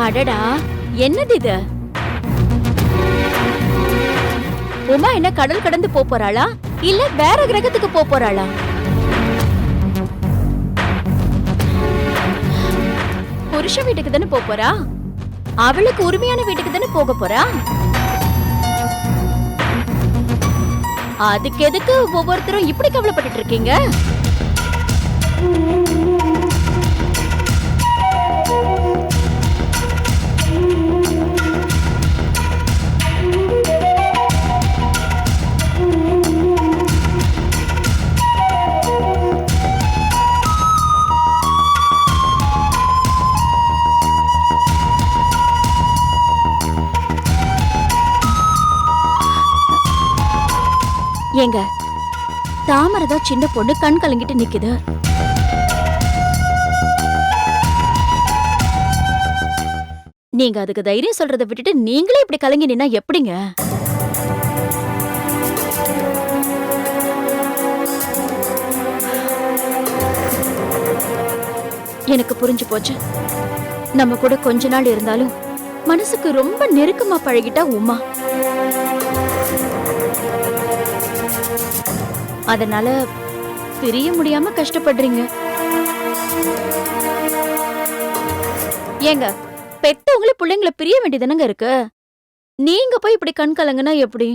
அடடா, என்னது இது? உமா என்ன கடல் கடந்து போறாளா இல்ல வேற கிரகத்துக்கு போறாளா? புருஷ வீட்டுக்கு தானே போறா. அவளுக்கு உரிமையான வீட்டுக்கு தானே போக போறா. அதுக்கு எதுக்கு ஒவ்வொருத்தரும் இப்படி கவலைப்பட்டு இருக்கீங்க? ஏங்க, தாமரதா சின்ன பொண்ணு கண் கலங்கிட்டு நிக்குது. நீங்க அதுக்கு தைரியம் சொல்றதை விட்டுட்டு நீங்களே இப்படி கலங்கி நின்னா எப்படிங்க? எனக்கு புரிஞ்சு போச்சு. நம்ம கூட கொஞ்ச நாள் இருந்தாலும் மனசுக்கு ரொம்ப நெருக்கமா பழகிட்டா உமா. அதனால பிரிய முடியாம கஷ்டப்படுறீங்க. ஏங்க, பெத்தவங்களே பிள்ளைங்களை பிரிய வேண்டியதானங்க இருக்கு. நீங்க போய் இப்படி கண் கலங்குனா எப்படி?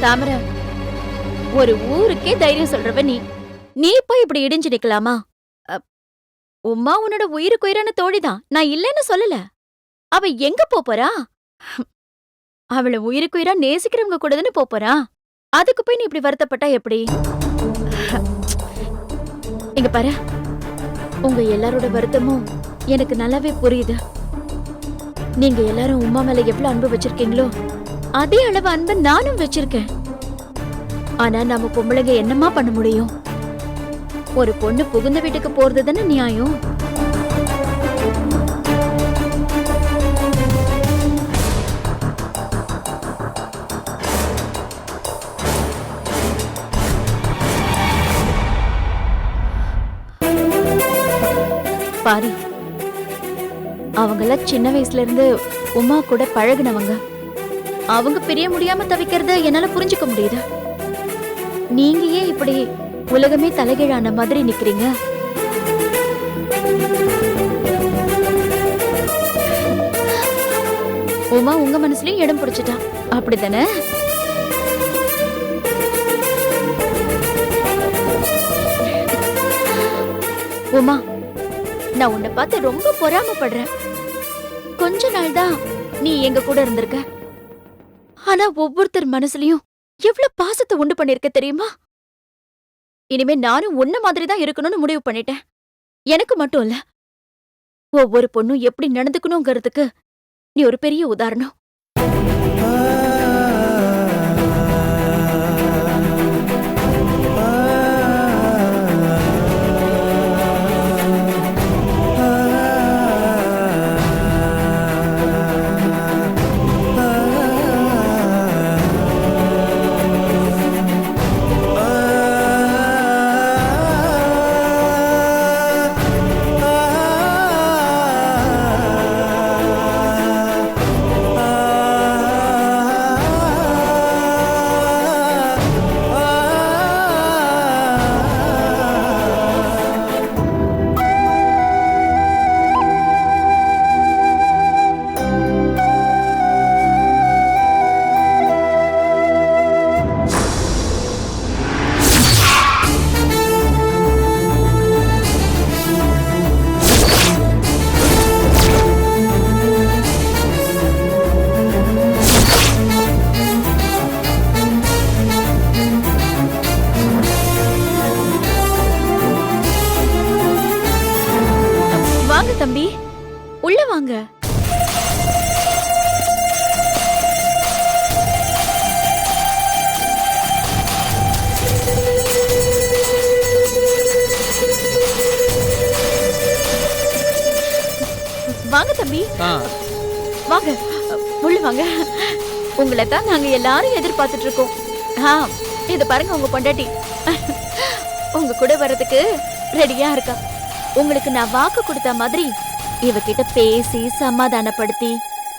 தாமர, ஒரு ஊருக்கே தைரியம் சொல்றவ நீ. நீ போய் இப்படி இடிஞ்சு நிக்கலாமா? உமா உன்னோட உயிருக்கு உயிரான தோழிதான், நான் இல்லைன்னு சொல்லல. அவ எங்க போறா? அவளை உயிருக்கு உயிரா நேசிக்கிறவங்க கூட தானே போறா. அதுக்கு போய் நீ இப்படி வருத்தப்பட்டா எப்படி? இங்க பாரு, உங்க எல்லாரோட வருத்தமும் எனக்கு நல்லாவே புரியுது. நீங்க எல்லாரும் உமா மேல எவ்வளவு அன்பு வச்சிருக்கீங்களோ அதே அளவு அன்பு நானும் வச்சிருக்கேன். ஆனா நம்ம பொம்பளைங்க என்னமா பண்ண முடியும்? ஒரு பொண்ணு புகுந்த வீட்டுக்கு போறது தானே நியாயம். பாரி, அவங்கள சின்ன வயசுல இருந்து உமா கூட பழகுனவங்க. அவங்க பிரிய முடியாம தவிக்கிறத என்னால புரிஞ்சுக்க முடியுது. நீங்க ஏன் இப்படி உலகமே தலைகீழான மாதிரி நிக்கிறீங்க? உமா உங்க மனசுலயும் இடம் பிடிச்சிட்டா, அப்படித்தானே? உமா, நான் உன்னை பார்த்து ரொம்ப பொறாமப்படுறேன். கொஞ்ச நாள் தான் நீ எங்க கூட இருந்திருக்க. ஆனா ஒவ்வொருத்தர் மனசுலயும் எவ்வளவு பாசத்தை உண்டு பண்ணிருக்க தெரியுமா? இனிமே நானும் உன்ன மாதிரி தான் இருக்கணும்னு முடிவு பண்ணிட்டேன். எனக்கு மட்டும் இல்ல, ஒவ்வொரு பொண்ணும் எப்படி நடந்துக்கணுங்கிறதுக்கு நீ ஒரு பெரிய உதாரணம். தம்பி, உள்ள வாங்க. வாங்க தம்பி, ஆ வாங்க, உள்ள வாங்க. உங்களை தான் நாங்க எல்லாரும் எதிர்பார்த்துட்டு இருக்கோம். இத பாருங்க, உங்க பொண்டாட்டி உங்க கூட வர்றதுக்கு ரெடியா இருக்கா. உங்களுக்கு நான் வாக்கு கொடுத்த மாதிரி இவகிட்ட பேசி சமாதானப்படுத்தி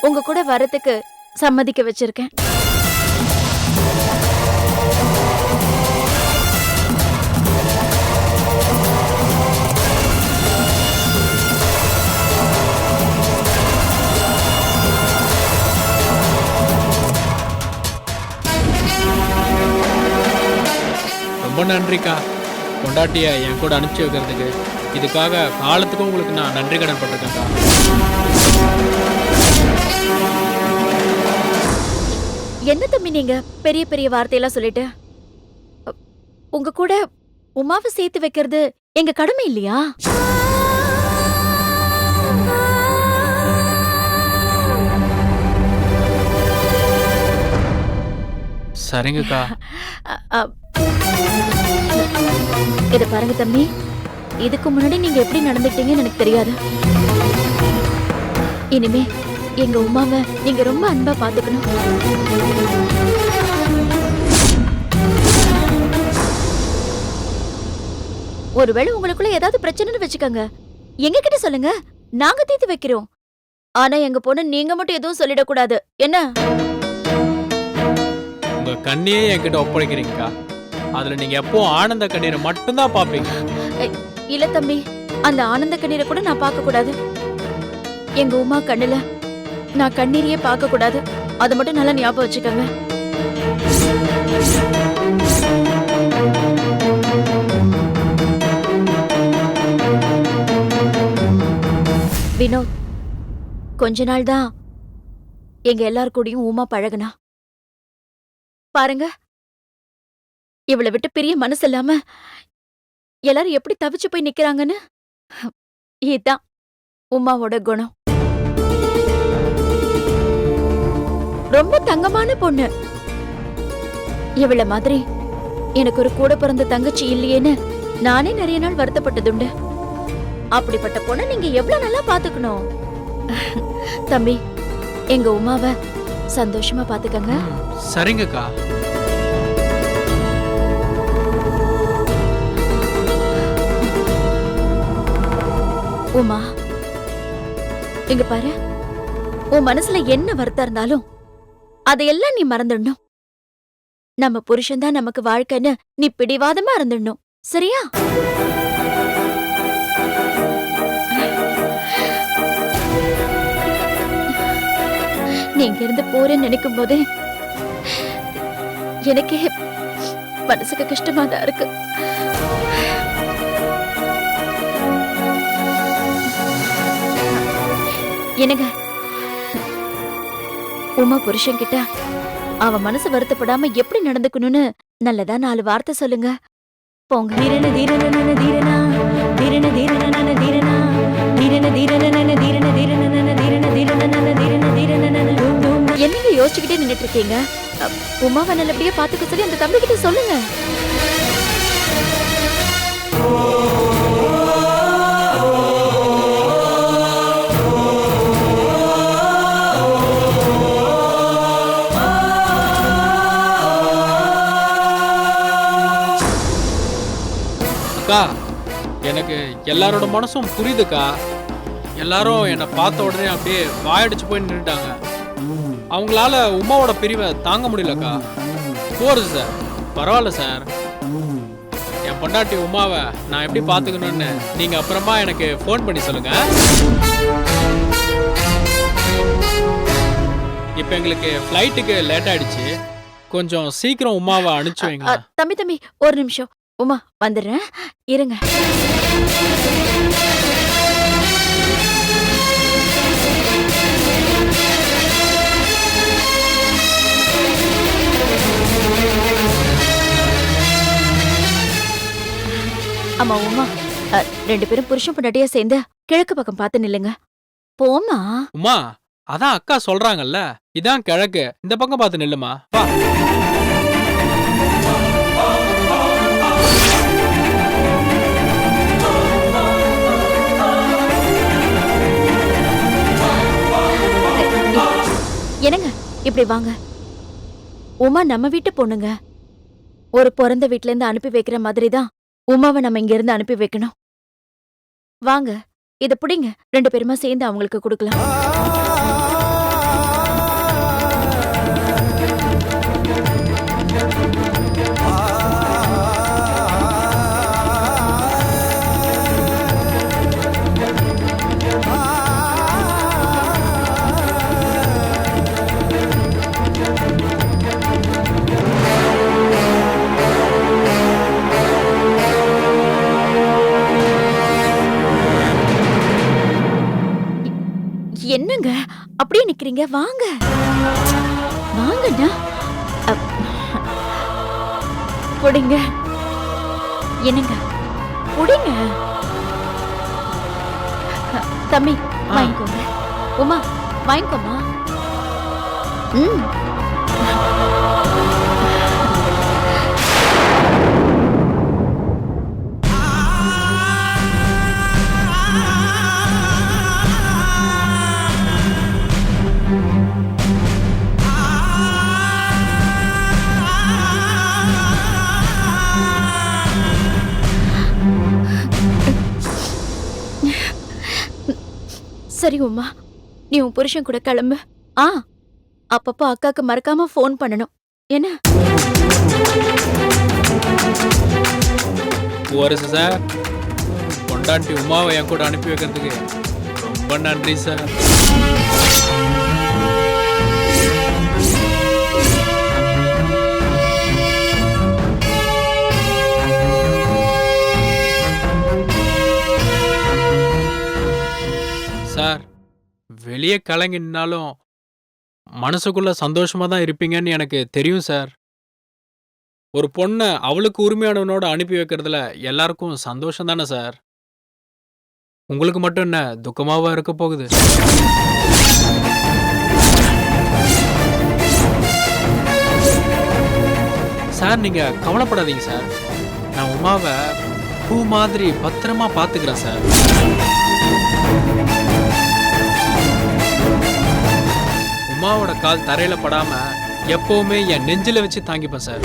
உங்க கூட வர்றதுக்கு சம்மதிக்க வச்சிருக்கேன். ரொம்ப நன்றிக்கா, பொண்டாட்டியை என் கூட அனுப்பிச்சி வைக்கிறதுக்கு. இதுக்காக காலத்துக்கும் உங்களுக்கு நான் நன்றி கடன் பட்டிருக்கேன்க்கா. என்ன தம்பி நீங்க பெரிய பெரிய வார்த்தையெல்லாம் சொல்லிட்டு, உங்க கூட உமாவை சேர்த்து வைக்கிறது எங்க கடமை இல்லையா? சரிங்கக்கா. இத பாருங்க தம்பி, இதுக்கு முன்னாடி நீங்க எப்படி நடந்துட்டீங்கன்னு எனக்கு தெரியாது. இனிமே எங்க உமாவை நீங்க ரொம்ப அன்பா பாத்துக்கணும். ஒருவேளை உங்களுக்குள்ள ஏதாவது பிரச்சனைன்னு வச்சுக்கோங்க, எங்க கிட்ட சொல்லுங்க, நாங்க தீர்த்து வைக்கிறோம். ஆனா எங்க பொண்ணு நீங்க மட்டும் எதுவும் சொல்லிடக்கூடாது, என்ன? உங்க கண்ணியே என்கிட்ட ஒப்படைக்கிறீங்கக்கா. அதுல நீங்க எப்பவும் ஆனந்த கண்ணீரை மட்டும்தான் பாப்பீங்க. இல்ல தம்பி, அந்த ஆனந்த கண்ணீரை கூட நான் பார்க்க கூடாது. எங்க உமா கண்ணுல நான் கண்ணீரையே பார்க்க கூடாது. அதை மட்டும் நல்லா ஞாபகம் வச்சுக்கோங்க. வினோத், கொஞ்ச நாள் தான் எங்க எல்லார் கூடயும் உமா பழகுனா. பாருங்க, இவளை விட்டு பிரிய மனசு இல்லாம எல்லாரும் எப்படி தவிச்சு போய் நிக்கிறாங்கன்னு. இதுதான் உமாவோட குணம். ரொம்ப தங்கமான பொண்ணு. இவள மாதிரி எனக்கு ஒரு கூட பிறந்த தங்கச்சி இல்லையேன்னு நானே நிறைய நாள் வருத்தப்பட்டதுண்டு. அப்படிப்பட்ட பொண்ணை நீங்க எவ்வளவு நல்லா பாத்துக்கணும். தம்பி, எங்க உமாவை சந்தோஷமா பாத்துக்கங்க. சரிங்கக்கா. உமா, இங்க பாரு, உன் மனசுல என்ன வருத்தம் இருந்தாலும் அதையெல்லாம் நீ மறந்துடணும். நம்ம புருஷன்தான் நமக்கு வாழ்க்கைன்னு நீ பிடிவாதமா இருந்துடணும், சரியா? நீங்க இருந்து போறேன்னு நினைக்கும் போதே எனக்கே மனசுக்கு கஷ்டமா தான் இருக்கு. என்னங்க, உமா புருஷன் கிட்ட அவ மனசு வருத்தப்படாம எப்படி நடந்துக்கணும்னு நல்லதா 4 வார்த்தை சொல்லுங்க. போங்க. தீரன தீரன தீரனா தீரன தீரன தீரனா தீரன தீரன தீரன தீரன தீரன தீரன தீரன தீரன. என்னங்க யோசிச்சுக்கிட்டே நின்னுட்டு இருக்கீங்க? உமாவை நல்லபடியா பாத்துக்க சொல்லி அந்த தம்பி கிட்ட சொல்லுங்க. அக்கா, எனக்கு எல்லாரோட மனசும் புரியுதுக்கா. எல்லாரும் என்னை பார்த்த உடனே அப்படியே வாயடிச்சு போய் நின்றுட்டாங்க. அவங்களால உமாவோட பிரிவை தாங்க முடியலக்கா. போறது சார், பரவாயில்ல சார். என் பொண்டாட்டி உமாவை நான் எப்படி பார்த்துக்கணும்னு நீங்க அப்புறமா எனக்கு ஃபோன் பண்ணி சொல்லுங்க. இப்போ எங்களுக்கு ஃப்ளைட்டுக்கு லேட் ஆயிடுச்சு. கொஞ்சம் சீக்கிரம் உமாவை அனுப்பிச்சு வைங்களா? தம்பி, ஒரு நிமிஷம். உமா, வந்துடுறேன், இருங்க. அம்மா உமா, 2 பேரும் புருஷன் பொண்டாட்டியா சேர்ந்து கிழக்கு பக்கம் பார்த்து நில்லுங்க. போமா. உமா, அதான் அக்கா சொல்றாங்கல்ல, இதான் கிழக்கு, இந்த பக்கம் பார்த்து நில்லுமா. வா. இப்படி வாங்க. உமா நம்ம வீட்டு பொண்ணுங்க. ஒரு பிறந்த வீட்ல இருந்து அனுப்பி வைக்கிற மாதிரி தான் உமாவை நம்ம இங்க இருந்து அனுப்பி வைக்கணும். வாங்க, இத புடிங்க. 2 பேருமா சேர்ந்து அவங்களுக்கு கொடுக்கலாம். என்னங்க அப்படியே நிக்கிறீங்க? வாங்க வாங்கண்ணா. அப், புடிங்க. என்னங்க புடிங்க. தம்பி வாங்கிக்கோங்க. உமா வாங்கிக்கோமா. ம். சரி உமா, நீ உன் புருஷன் கூட கிளம்பு. ஆ, அப்பப்போ அக்காக்கு மறக்காம ஃபோன் பண்ணணும். என்ன? ஓரசு சார், பொண்டாட்டி உமாவை என் கூட அனுப்பி வைக்கிறதுக்கு ரொம்ப நன்றி சார். சார், வெளியே கலங்கினாலும் மனசுக்குள்ள சந்தோஷமா தான் இருப்பீங்கன்னு எனக்கு தெரியும் சார். ஒரு பொண்ணை அவளுக்கு உரிமையானவனோட அனுப்பி வைக்கிறதுல எல்லாருக்கும் சந்தோஷம் தானே சார். உங்களுக்கு மட்டும் என்ன துக்கமாவா இருக்க போகுது? சார், நீங்க கவலைப்படாதீங்க சார். நான் உமாவை பூ மாதிரி பத்திரமா பாத்துக்கிறேன் சார். உமாவோட கால் தரையில படாம எப்பவுமே என் நெஞ்சில வச்சு தாங்கிப்பேன் சார்.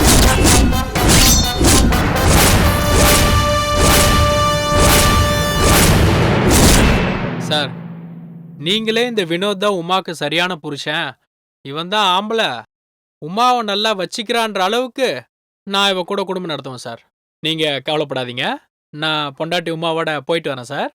சார், நீங்களே இந்த வினோத் தான் உமாக்கு சரியான புருஷன், இவன் தான் ஆம்பளை, உமாவை நல்லா வச்சிக்கிறான்ற அளவுக்கு நான் இவ கூட குடும்பம் நடத்துவேன் சார். நீங்க கவலைப்படாதீங்க. நான் பொண்டாட்டி உமாவோட போயிட்டு வரேன் சார்.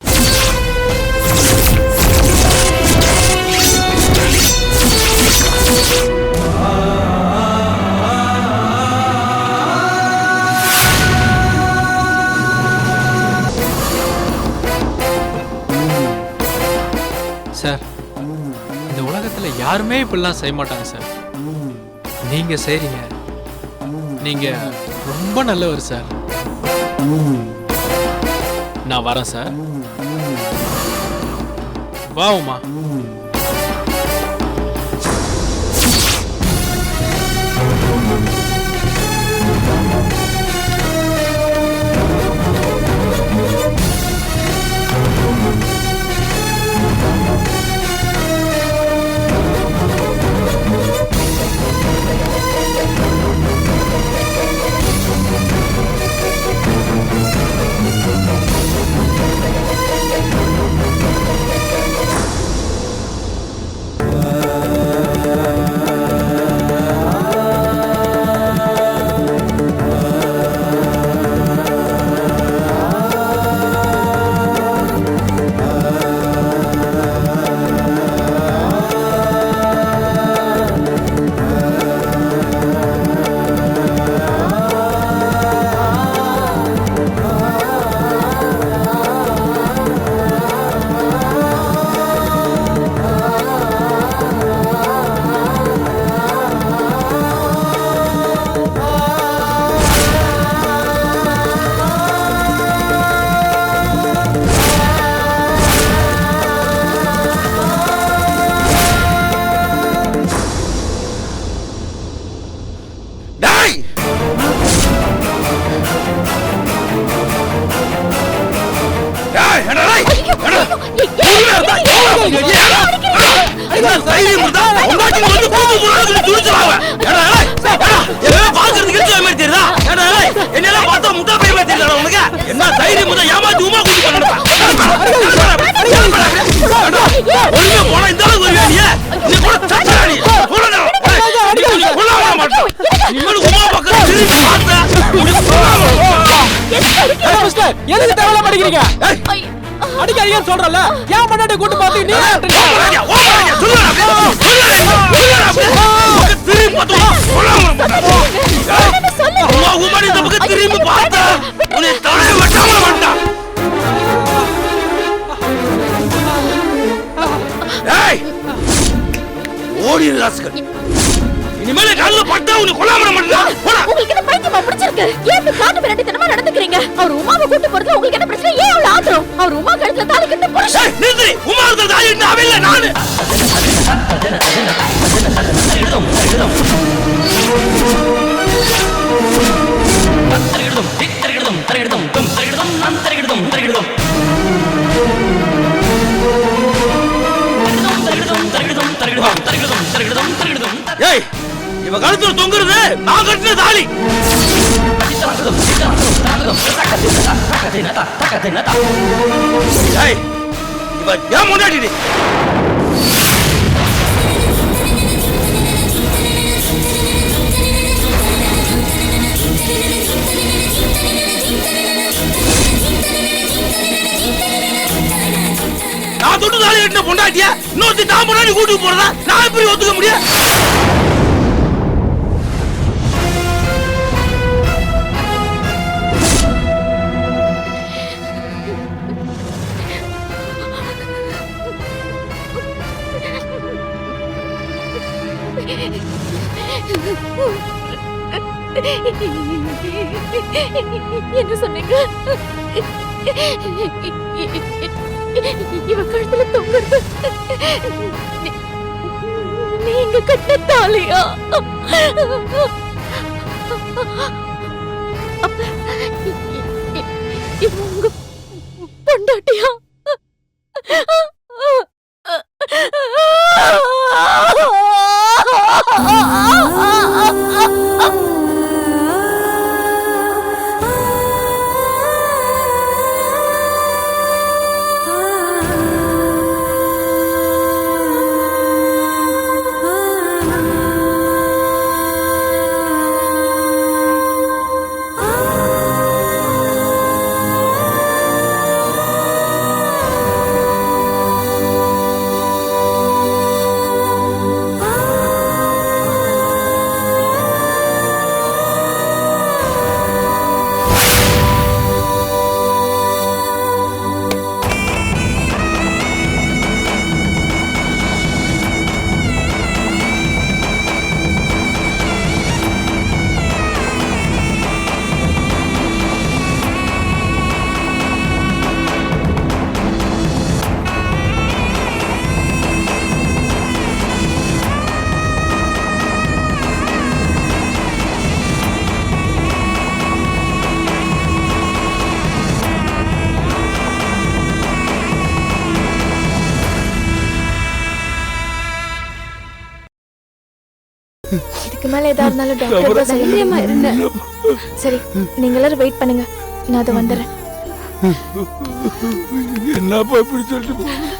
சார், இந்த உலகத்துல யாருமே இப்படிலாம் செய்ய மாட்டாங்க சார். நீங்க செய்றீங்க. நீங்க ரொம்ப நல்லவர் சார். நான் வரேன் சார். வா உமா. அடிக்கிறீங்க? ஐயோ, அடிக்காதீங்கன்னு சொல்றல. ஏன் பண்ணாடி கூட்டி பாத்து நீ இனிமேல கால்ல பட்டா உன்னை கொல்லாம மாட்டேன். உங்களுக்கு என்ன பைத்தியமா பிடிச்சிருக்கு? ஏன் இப்படி காட்டு மிராண்டித்தனமா நடந்துக்கிறீங்க? அவர் உமாவை கூட்டு போறதுல உங்களுக்கு என்ன பிரச்சனை? ஏன் அவ்வளவு ஆத்திரம்? அவர் உமா கழுத்துல தாலி கட்ட புருஷன். நிறுத்தி உமா கழுத்துல தாலி கட்ட அவன் இல்ல நானு. ஏய், இவ கழுத்துல தொங்குறது நான் கட்டின தாலி. ஏய், இவ ஏன் முன்னாடி நான் தொட்டு தாலி கட்டின பொண்டாட்டியா இன்னொருத்தி தான் முன்னாடி கூட்டிட்டு போறதா நான் எப்படி ஒத்துக்க முடியும்? என்ன சொன்னீங்க? இவ கழுத்துல தொங்குறது நீங்க கட்ட தாலியா? இவ உங்க பொண்டாட்டியா? இதுக்கு மேல ஏதா இருந்தாலும் டாக்டர் தைரியமா இருங்க. சரி, நீங்க எல்லாரும் வெயிட் பண்ணுங்க, நான் அதை வந்துடுறேன். என்னப்பா இப்படி சொல்லிட்டு